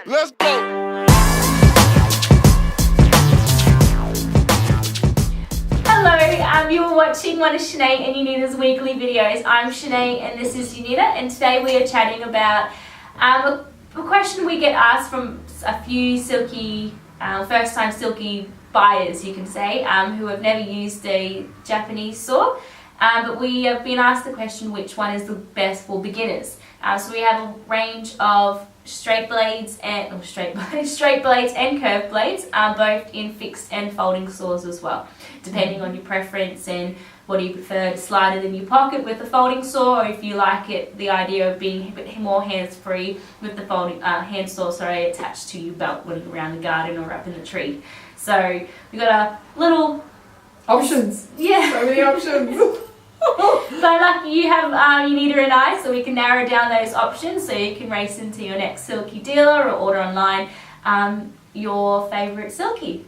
Let's go. Hello, you are watching one of Shenae and Nita's weekly videos. I'm Shenae and this is Nita, and today we are chatting about a question we get asked from a few silky, first-time silky buyers, you can say, who have never used a Japanese saw. But we have been asked the question, which one is the best for beginners? So we have a range of straight blades and curved blades, both in fixed and folding saws as well, depending on your preference and what do you prefer, to slide it in your pocket with the folding saw, or if you like it, the idea of being a bit more hands-free with the folding hand saw, attached to your belt when you're around the garden or up in the tree. So we've got a little options. Yeah. So many options. So lucky you have Nita and I, so we can narrow down those options so you can race into your next silky dealer or order online your favourite silky.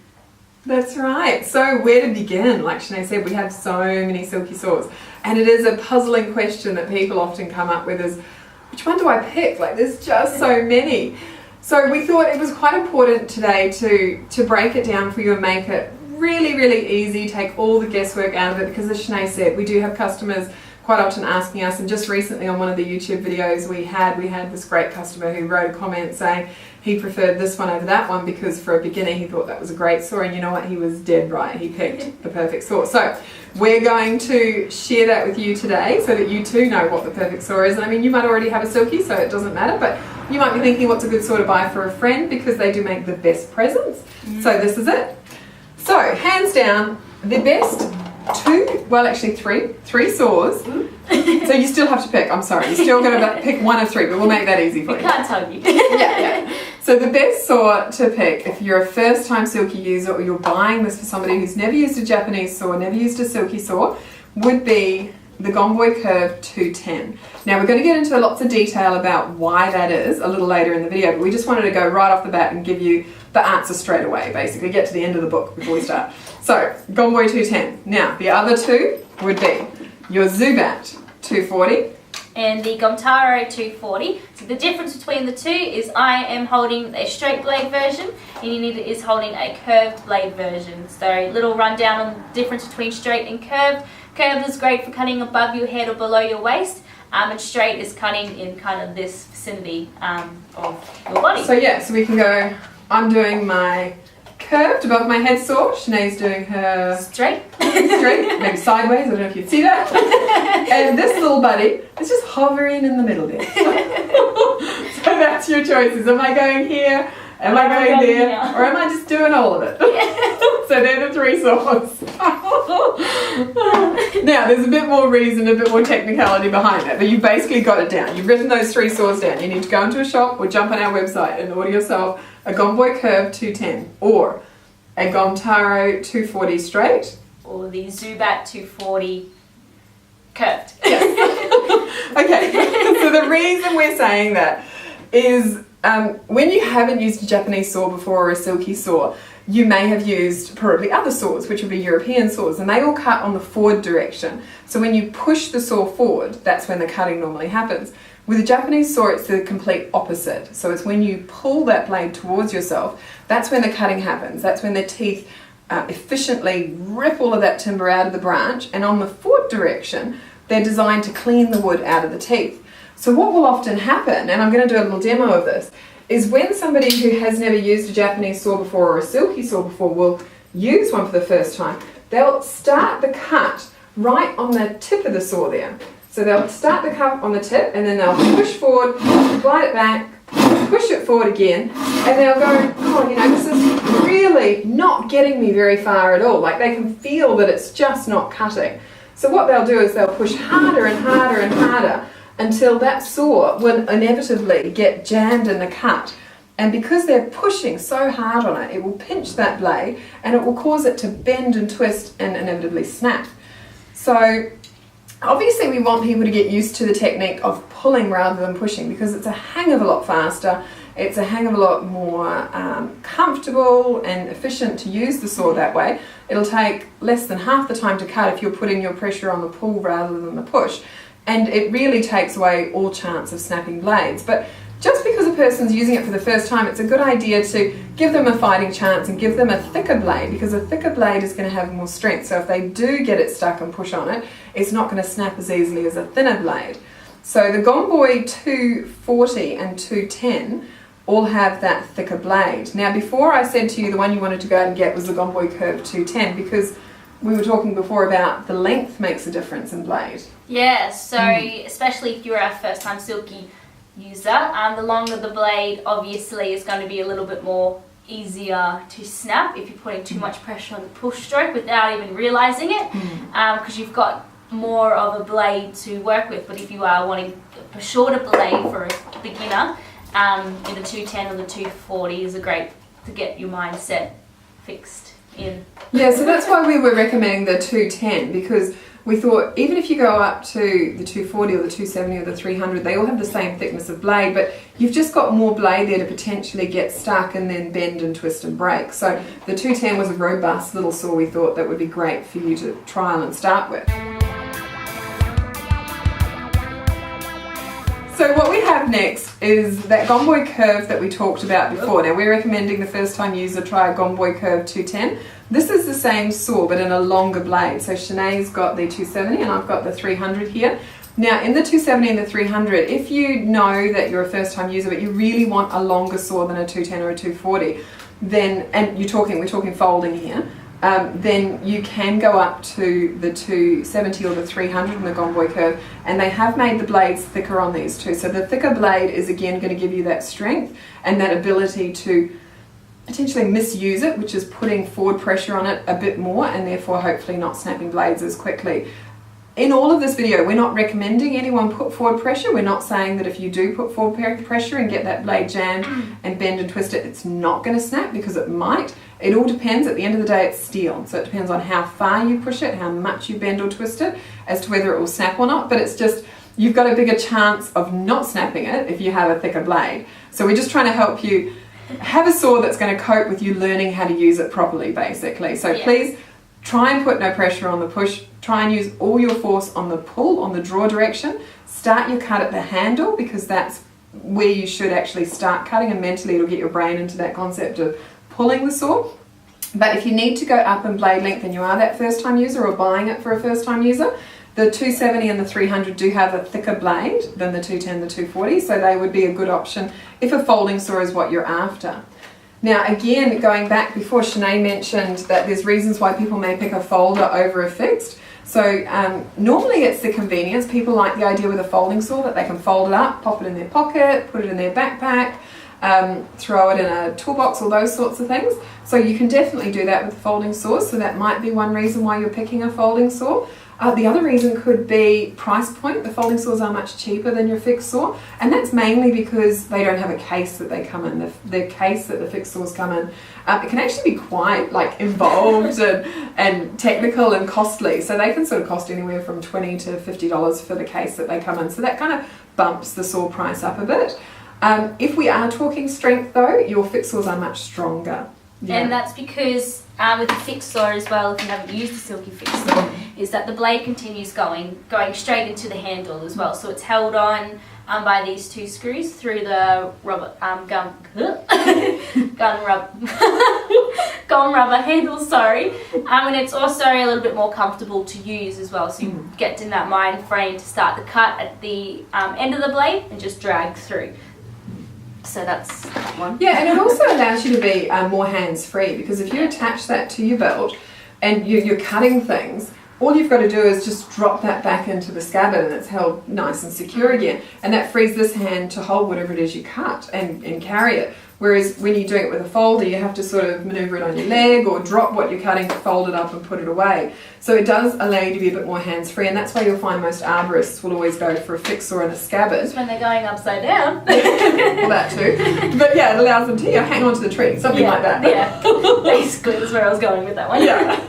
That's right. So where to begin? Like Shenae said, we have so many silky saws, and it is a puzzling question that people often come up with is, which one do I pick? Like, there's just so many. So we thought it was quite important today to break it down for you and make it really easy, take all the guesswork out of it, because as Shenae said, we do have customers quite often asking us, and just recently on one of the YouTube videos we had this great customer who wrote a comment saying he preferred this one over that one because for a beginner he thought that was a great saw, and you know what, he was dead right, he picked the perfect saw. So we're going to share that with you today so that you too know what the perfect saw is. And I mean, you might already have a silky, so it doesn't matter, but you might be thinking what's a good saw to buy for a friend, because they do make the best presents. So this is it. So, hands down, the best three saws. So you still have to pick, I'm sorry, you still got to pick one of three, but we'll make that easy for you. Can't tell you. Yeah. So the best saw to pick if you're a first-time silky user, or you're buying this for somebody who's never used a Japanese saw, never used a silky saw, would be the Gomboy Curve 210. Now we're going to get into lots of detail about why that is a little later in the video, but we just wanted to go right off the bat and give you the answer straight away, basically get to the end of the book before we start. So Gomboy 210. Now the other two would be your Zubat 240 and the Gomtaro 240. So the difference between the two is I am holding a straight blade version and Nita is holding a curved blade version. So little rundown on the difference between straight and curved. Curved is great for cutting above your head or below your waist, and straight is cutting in kind of this vicinity of your body. So yeah, so we can go, I'm doing my curved above my head saw, Shenae's doing her straight, maybe sideways, I don't know if you'd see that. And this little buddy is just hovering in the middle there. So that's your choices. Am I going here? Am I going there? Here? Or am I just doing all of it? Yeah. So they're the three saws. Now there's a bit more reason, a bit more technicality behind it, but you've basically got it down. You've written those three saws down. You need to go into a shop or jump on our website and order yourself a Gomboy Curve 210 or a Gomtaro 240 straight. Or the Zubat 240 curved. Yes. Okay, so the reason we're saying that is when you haven't used a Japanese saw before or a silky saw, you may have used probably other saws, which would be European saws, and they all cut on the forward direction. So when you push the saw forward, that's when the cutting normally happens. With a Japanese saw, it's the complete opposite. So it's when you pull that blade towards yourself, that's when the cutting happens. That's when the teeth efficiently rip all of that timber out of the branch, and on the forward direction, they're designed to clean the wood out of the teeth. So what will often happen, and I'm going to do a little demo of this, is when somebody who has never used a Japanese saw before or a silky saw before will use one for the first time, they'll start the cut right on the tip of the saw there. So they'll start the cut on the tip, and then they'll push forward, glide it back, push it forward again, and they'll go, oh, you know, this is really not getting me very far at all. Like, they can feel that it's just not cutting. So what they'll do is they'll push harder and harder and harder until that saw will inevitably get jammed in the cut. And because they're pushing so hard on it, it will pinch that blade and it will cause it to bend and twist and inevitably snap. So obviously we want people to get used to the technique of pulling rather than pushing, because it's a hang of a lot faster, it's a hang of a lot more comfortable and efficient to use the saw that way. It'll take less than half the time to cut if you're putting your pressure on the pull rather than the push. And it really takes away all chance of snapping blades. But just because a person's using it for the first time, it's a good idea to give them a fighting chance and give them a thicker blade, because a thicker blade is going to have more strength. So if they do get it stuck and push on it, it's not going to snap as easily as a thinner blade. So the Gomboy 240 and 210 all have that thicker blade. Now, before I said to you the one you wanted to go out and get was the Gomboy Curve 210, because we were talking before about the length makes a difference in blade. Yeah, so especially if you're a first time silky user, the longer the blade obviously is going to be a little bit more easier to snap if you're putting too much pressure on the push stroke without even realizing it, because you've got more of a blade to work with. But if you are wanting a shorter blade for a beginner, in the 210 or the 240 is a great to get your mindset fixed in. Yeah, so that's why we were recommending the 210, because we thought even if you go up to the 240 or the 270 or the 300, they all have the same thickness of blade, but you've just got more blade there to potentially get stuck and then bend and twist and break. So the 210 was a robust little saw we thought that would be great for you to trial and start with. So what we have next is that Gomboy Curve that we talked about before. Now we're recommending the first time user try a Gomboy Curve 210. This is the same saw but in a longer blade. So Shenae's got the 270 and I've got the 300 here. Now in the 270 and the 300, if you know that you're a first time user but you really want a longer saw than a 210 or a 240, then, and we're talking folding here, then you can go up to the 270 or the 300 in the Gomboy Curve, and they have made the blades thicker on these too. So the thicker blade is again going to give you that strength and that ability to potentially misuse it, which is putting forward pressure on it a bit more and therefore hopefully not snapping blades as quickly. In all of this video, we're not recommending anyone put forward pressure. We're not saying that if you do put forward pressure and get that blade jammed and bend and twist it, it's not going to snap, because it might. It all depends. At the end of the day, it's steel. So it depends on how far you push it, how much you bend or twist it, as to whether it will snap or not. But it's just, you've got a bigger chance of not snapping it if you have a thicker blade. So we're just trying to help you have a saw that's going to cope with you learning how to use it properly, basically. So please try and put no pressure on the push. Try and use all your force on the pull, on the draw direction. Start your cut at the handle, because that's where you should actually start cutting, and mentally it'll get your brain into that concept of pulling the saw. But if you need to go up in blade length and you are that first time user or buying it for a first time user, the 270 and the 300 do have a thicker blade than the 210 and the 240, so they would be a good option if a folding saw is what you're after. Now again, going back before, Shenae mentioned that there's reasons why people may pick a folder over a fixed. So normally it's the convenience. People like the idea with a folding saw that they can fold it up, pop it in their pocket, put it in their backpack, throw it in a toolbox, all those sorts of things. So you can definitely do that with folding saws. So that might be one reason why you're picking a folding saw. The other reason could be price point. The folding saws are much cheaper than your fixed saw, and that's mainly because they don't have a case that they come in. The case that the fixed saws come in, it can actually be quite involved and technical and costly. So they can sort of cost anywhere from $20 to $50 for the case that they come in. So that kind of bumps the saw price up a bit. If we are talking strength though, your fixed saws are much stronger. Yeah. And that's because with the fixed saw as well, if you haven't used the Silky fixed saw, is that the blade continues going straight into the handle as well. So it's held on by these two screws through the rubber gum rubber handle, sorry. And it's also a little bit more comfortable to use as well. So you get in that mind frame to start the cut at the end of the blade and just drag through. So that's one. Yeah, and it also allows you to be more hands-free, because if you attach that to your belt and you're cutting things, all you've got to do is just drop that back into the scabbard and it's held nice and secure again. And that frees this hand to hold whatever it is you cut and carry it. Whereas when you're doing it with a folder, you have to sort of maneuver it on your leg or drop what you're cutting to fold it up and put it away. So it does allow you to be a bit more hands-free, and that's why you'll find most arborists will always go for a fixed saw and a scabbard. It's when they're going upside down. Well, that too. But yeah, it allows them to hang on to the tree, something like that. Yeah, basically that's where I was going with that one. Yeah.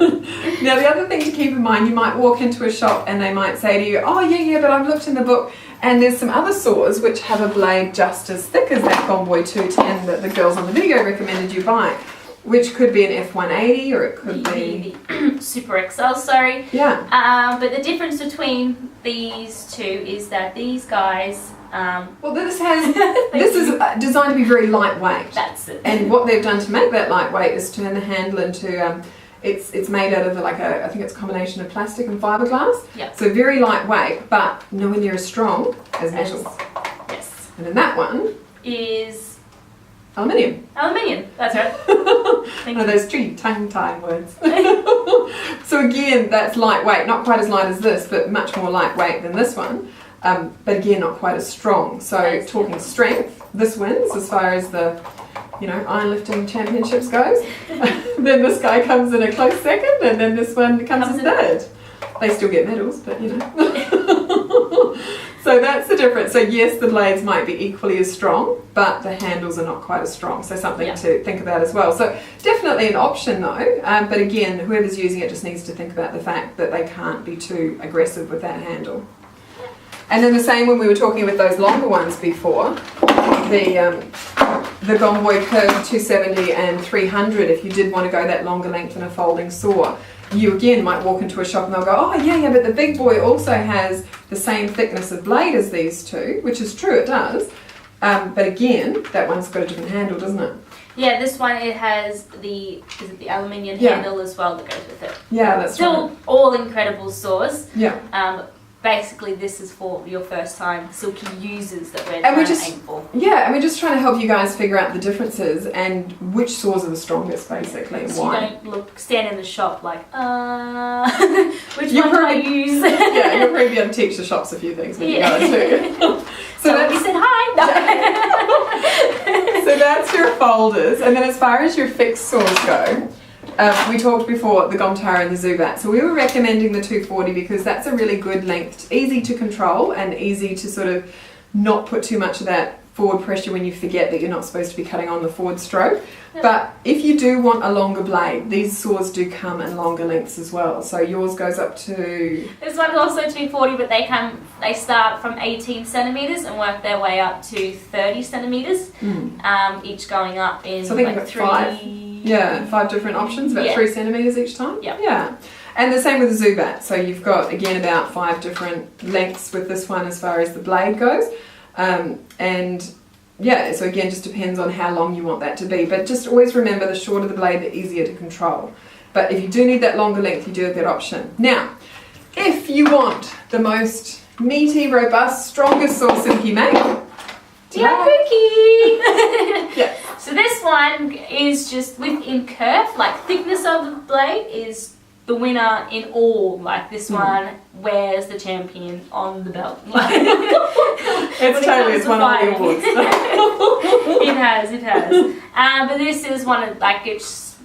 Now the other thing to keep in mind, you might walk into a shop and they might say to you, oh yeah, but I've looked in the book and there's some other saws which have a blade just as thick as that Gomboy 210 that the girls on the video recommended you buy, which could be an F180 or it could be the Super XL, sorry. Yeah. But the difference between these two is that these guys Well, this is designed to be very lightweight. That's it. And what they've done to make that lightweight is turn the handle into it's made out of I think it's a combination of plastic and fiberglass. Yep. So very lightweight, but nowhere near as strong as metal. Yes. And then that one is aluminium. Aluminium. That's right. One of those tricky tongue-tying words. So again, that's lightweight, not quite as light as this, but much more lightweight than this one. But again, not quite as strong. So talking strength, this wins as far as the iron lifting championships goes. Then this guy comes in a close second, and then this one comes in third. They still get medals, but So that's the difference. So yes, the blades might be equally as strong, but the handles are not quite as strong. So something to think about as well. So definitely an option though. But again, whoever's using it just needs to think about the fact that they can't be too aggressive with that handle. And then the same when we were talking with those longer ones before, the Gomboy Curve 270 and 300, if you did want to go that longer length in a folding saw, you again might walk into a shop and they'll go, oh yeah, but the big boy also has the same thickness of blade as these two, which is true, it does. But again, that one's got a different handle, doesn't it? Yeah, this one, it has the aluminium handle as well that goes with it. Yeah, that's Still right. all incredible saws. Yeah. Basically, this is for your first time Silky users that we're trying to aim for. Yeah, and we're just trying to help you guys figure out the differences and which saws are the strongest, basically, and so why. You don't stand in the shop like, which one do I use? Yeah, you'll probably be able to teach the shops a few things when you go too. So we said hi. So that's your folders, and then as far as your fixed saws go, we talked before the Gomtara and the Zubat. So we were recommending the 240 because that's a really good length, easy to control and easy to sort of not put too much of that forward pressure when you forget that you're not supposed to be cutting on the forward stroke. But if you do want a longer blade, these saws do come in longer lengths as well. So yours goes up to... This one's also 240, but they start from 18 centimetres and work their way up to 30 centimetres, each going up in so I think like five different options, about 3 centimetres each time. Yeah. And the same with the Zubat. So you've got, again, about 5 different lengths with this one as far as the blade goes. So again, just depends on how long you want that to be. But just always remember, the shorter the blade, the easier to control. But if you do need that longer length, you do have that option. Now, if you want the most meaty, robust, strongest saw Silky make, yeah. So this one is just within curve, like thickness of the blade is the winner in all. Like this one wears the champion on the belt. It's won all the awards. It has. But this is one of it's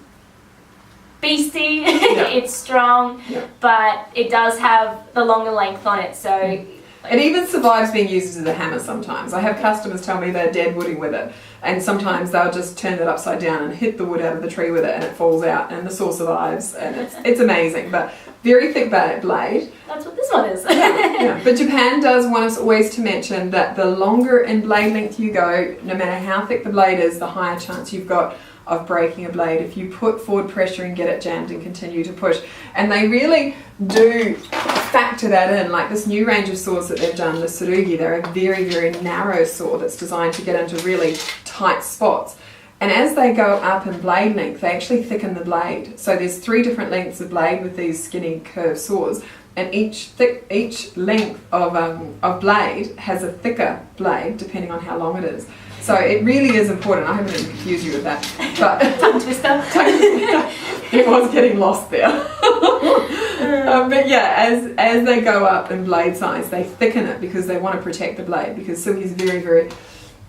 beastie. It's strong, but it does have the longer length on it. So. It even survives being used as a hammer sometimes. I have customers tell me they're dead wooding with it, and sometimes they'll just turn it upside down and hit the wood out of the tree with it, and it falls out and the saw survives, and it's amazing. But very thick blade. That's what this one is. Yeah. But Japan does want us always to mention that the longer in blade length you go, no matter how thick the blade is, the higher chance you've got of breaking a blade if you put forward pressure and get it jammed and continue to push. And they really do factor that in. Like this new range of saws that they've done, the Tsurugi, they're a very, very narrow saw that's designed to get into really tight spots. And as they go up in blade length, they actually thicken the blade. So there's 3 different lengths of blade with these skinny curved saws, and each length of blade has a thicker blade depending on how long it is. So it really is important. I hope I didn't confuse you with that. But tongue twister. It was getting lost there. But yeah, as they go up in blade size, they thicken it because they want to protect the blade, because Silky's very, very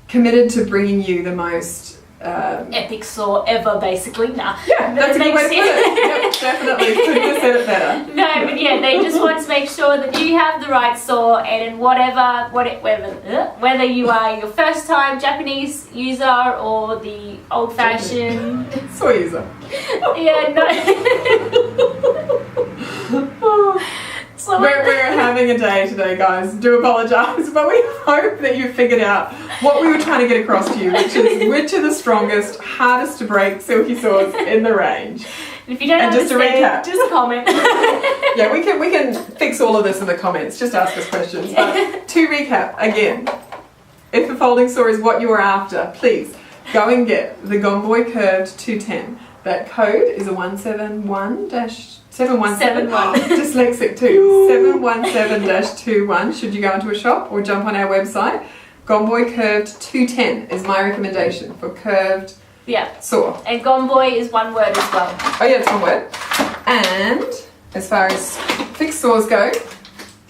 committed to bringing you the most epic saw ever, basically. Nah. Yeah, that's a good way to put it. Yep, definitely. Couldn't have said it better. No, but yeah, they just want to make sure that you have the right saw, and whether you are your first time Japanese user or the old fashioned saw user. Yeah, no. So we're having a day today, guys. Do apologise, but we hope that you figured out what we were trying to get across to you, which are the strongest, hardest to break Silky saws in the range. If you don't understand, just comment. Yeah, we can fix all of this in the comments. Just ask us questions. But to recap again, if a folding saw is what you're after, please go and get the Gomboy Curved 210. That code is a 171-717. Dyslexic too. 717-21. Should you go into a shop or jump on our website? Gomboy Curved 210 is my recommendation for curved saw. And Gomboy is one word as well. Oh yeah, it's one word. And as far as fixed saws go,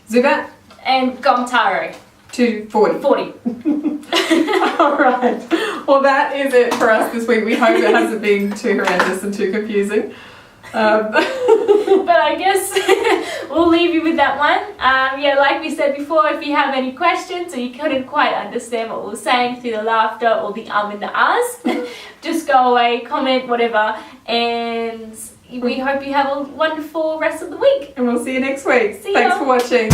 Zubat and Gomtaro. 240. 40. Alright. Well, that is it for us this week. We hope it hasn't been too horrendous and too confusing. But I guess we'll leave you with that one. Like we said before, if you have any questions or you couldn't quite understand what we were saying through the laughter or the and the ahs, just go away, comment, whatever, and we hope you have a wonderful rest of the week. And we'll see you next week. See Thanks ya. for watching.